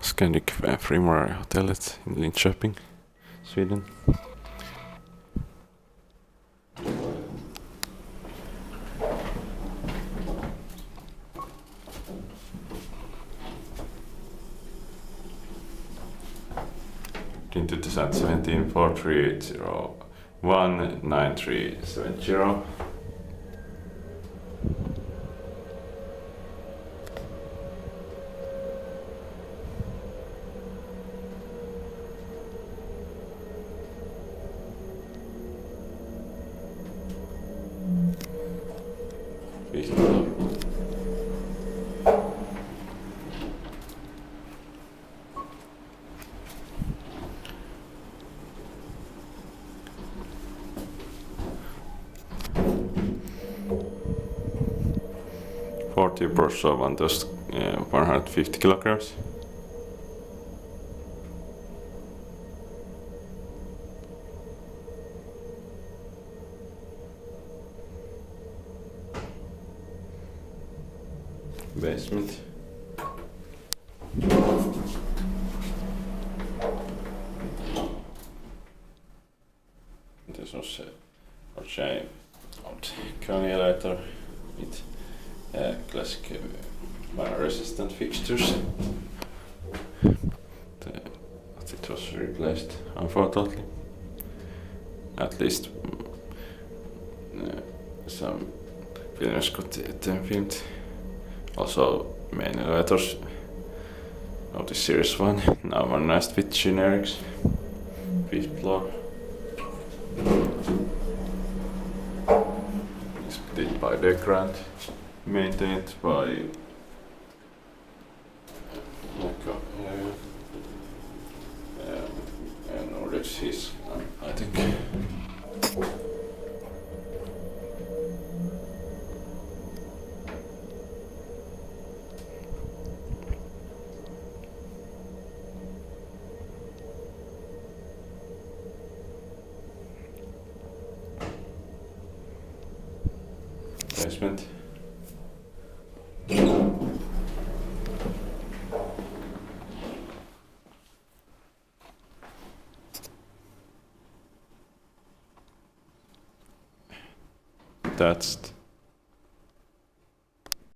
Scandic Frimurarehotellet in Linköping, Sweden. In 2017 4301 9370. Forty per one does 150 kilograms. Basement. This was a old Kone elevator with classic fire-resistant fixtures. But it was replaced, unfortunately. At least some films got them filmed. Also, main elevators of the series 1, now modernized with generics. 5th floor. Inspected by the grant, maintained by Nordics, I think. Basement. Attached